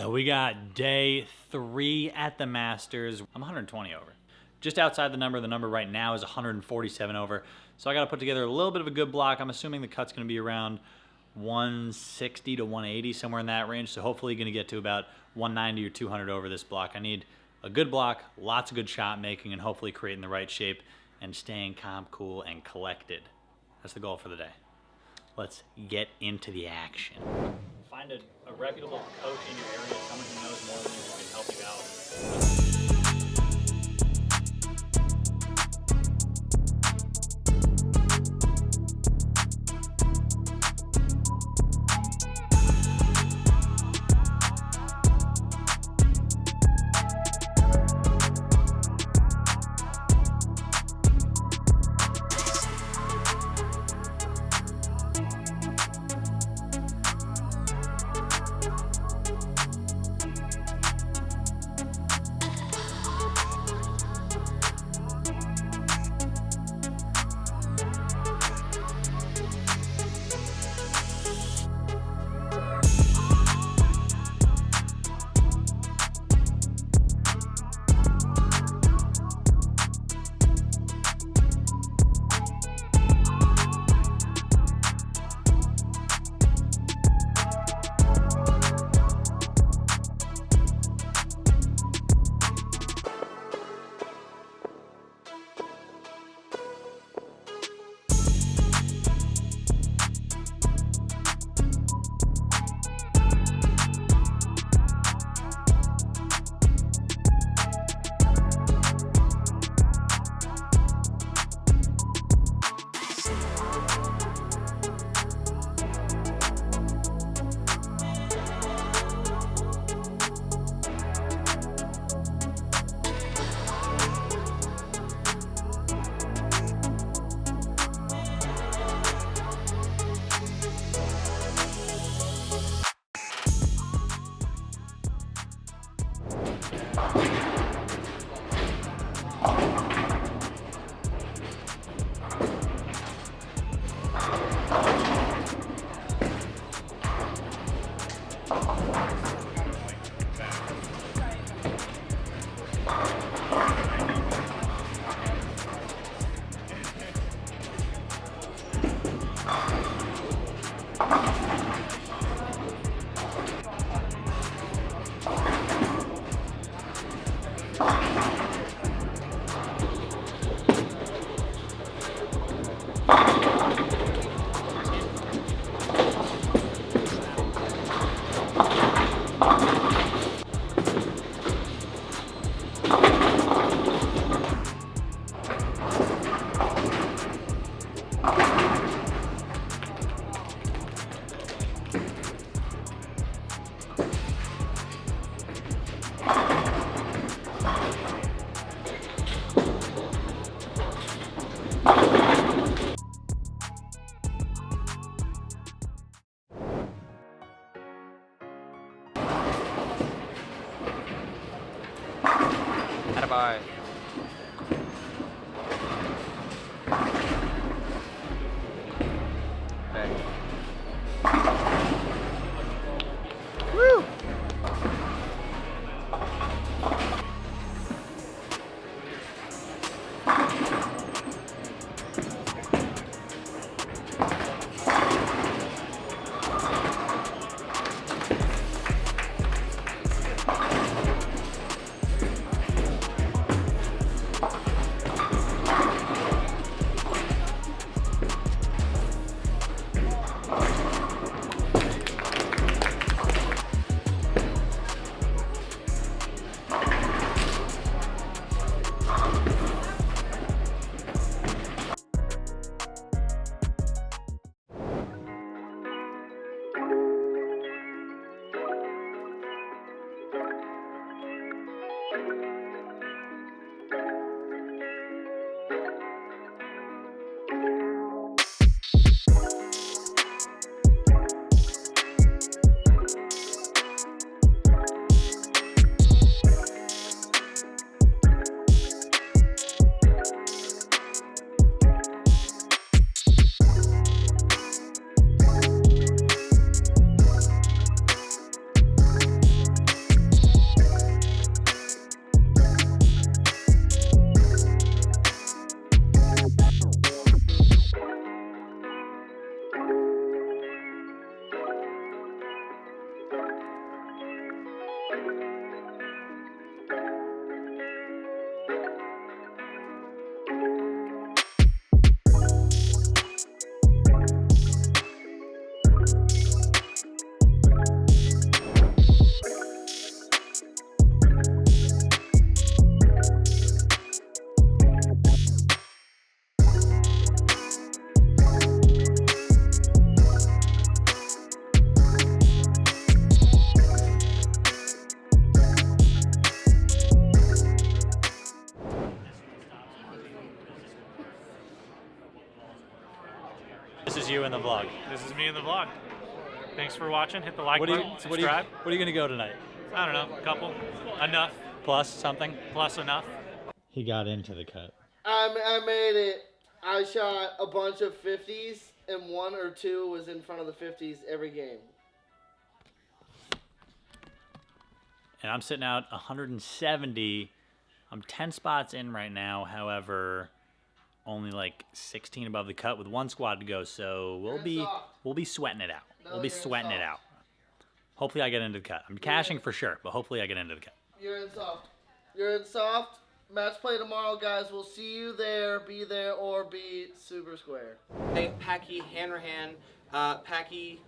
So we got day 3 at the Masters. I'm 120 over. Just outside the number right now is 147 over. So I got to put together a little bit of a good block. I'm assuming the cut's going to be around 160 to 180, somewhere in that range. So hopefully going to get to about 190 or 200 over this block. I need a good block, lots of good shot making, and hopefully creating the right shape and staying calm, cool, and collected. That's the goal for the day. Let's get into the action. Find a reputable coach in your area, someone who knows more than you, who can help you out. Bye. Okay. Woo! in the vlog. This is me in the vlog. Thanks for watching. Hit the like What are you, button, what are you, subscribe. what are you going to go tonight? I don't know, a couple. Enough. Plus something? Plus enough. He got into the cut. I made it. I shot a bunch of 50s, and 1 or 2 was in front of the 50s every game. And I'm sitting out 170. I'm 10 spots in right now. However, only like 16 above the cut with 1 squad to go. So we'll be sweating it out. We'll be sweating it out. Hopefully I get into the cut. I'm cashing for sure, but hopefully I get into the cut. You're in soft. You're in soft. Match play tomorrow, guys. We'll see you there. Be there or be super square. Hey, Packy, Hanrahan. Packy,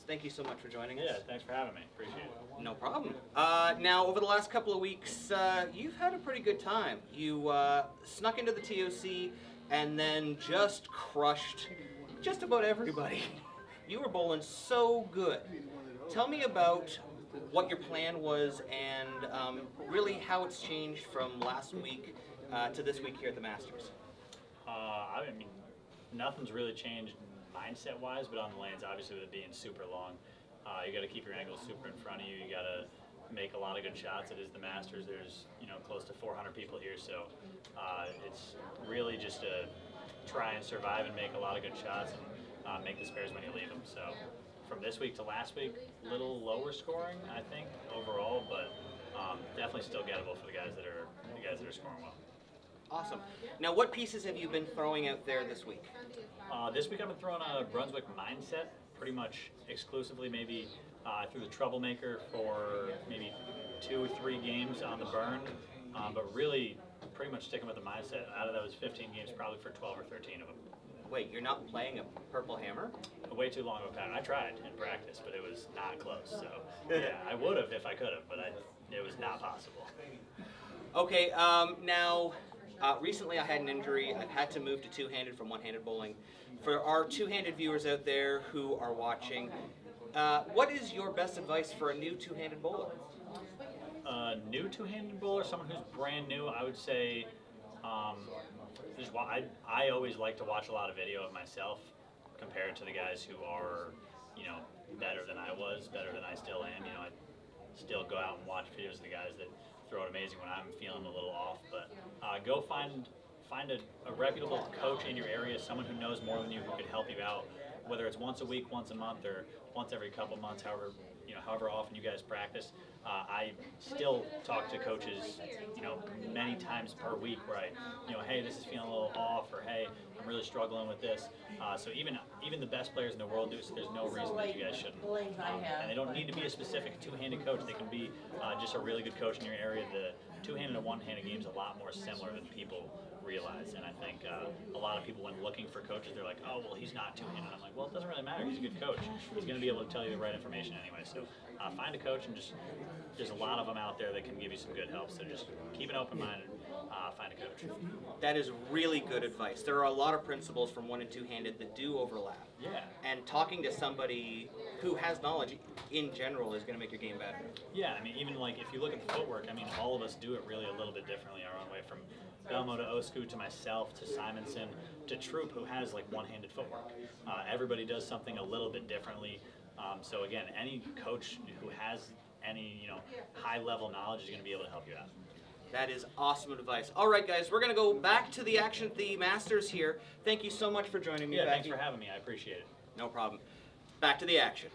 thank you so much for joining us. Yeah, thanks for having me. Appreciate it. No problem. Now, over the last couple of weeks, you've had a pretty good time. You snuck into the TOC and then just crushed just about everybody. You were bowling so good. Tell me about what your plan was and really how it's changed from last week to this week here at the Masters. I mean, nothing's really changed mindset-wise, but on the lanes, obviously with it being super long, you got to keep your angles super in front of you. You got to make a lot of good shots. It is the Masters. There's close to 400 people here, so it's really just to try and survive and make a lot of good shots and make the spares when you leave them. So from this week to last week, a little lower scoring, I think, overall, but definitely still gettable for the guys that are scoring well. Awesome. Now, what pieces have you been throwing out there this week? This week I've been throwing a Brunswick mindset pretty much exclusively. Maybe I threw the Troublemaker for maybe 2 or 3 games on the burn, but really pretty much sticking with the mindset. Out of those 15 games, probably for 12 or 13 of them. Wait, you're not playing a purple hammer? Way too long of a pattern. I tried in practice, but it was not close. So yeah, I would have if I could have, but it was not possible. Okay, now recently I had an injury. I've had to move to two-handed from one-handed bowling. For our two-handed viewers out there who are watching, what is your best advice for a new two-handed bowler? New two-handed bowler, someone who's brand new, I would say. I always like to watch a lot of video of myself compared to the guys who are, better than I was, better than I still am. I still go out and watch videos of the guys that throw it amazing when I'm feeling a little off. But go find a reputable coach in your area, someone who knows more than you, who could help you out, whether it's once a week, once a month, or once every couple months, however often you guys practice. I still talk to coaches, many times per week where hey, this is feeling a little off, or hey, I'm really struggling with this. So even the best players in the world do, so there's no reason that you guys shouldn't. And they don't need to be a specific two-handed coach. They can be just a really good coach in your area. The two-handed and one-handed game is a lot more similar than people realize. And I think a lot of people, when looking for coaches, they're like, oh, well, he's not two-handed. I'm like, well, it doesn't really matter. He's a good coach. He's going to be able to tell you the right information anyway. So find a coach, and there's a lot of them out there that can give you some good help. So just keep an open mind and find a coach. That is really good advice. There are a lot of principles from one and two-handed that do overlap. Yeah. And talking to somebody who has knowledge in general is going to make your game better. Yeah, I mean, even like if you look at the footwork, I mean, all of us do it really a little bit differently our own way, from Belmo to Osku to myself to Simonson to Troop, who has like one-handed footwork. Everybody does something a little bit differently. So again, any coach who has any high-level knowledge is going to be able to help you out. That is awesome advice. All right, guys, we're going to go back to the action at the Masters here. Thank you so much for joining me, Yeah, Packy. thanks for having me. I appreciate it. No problem. Back to the action.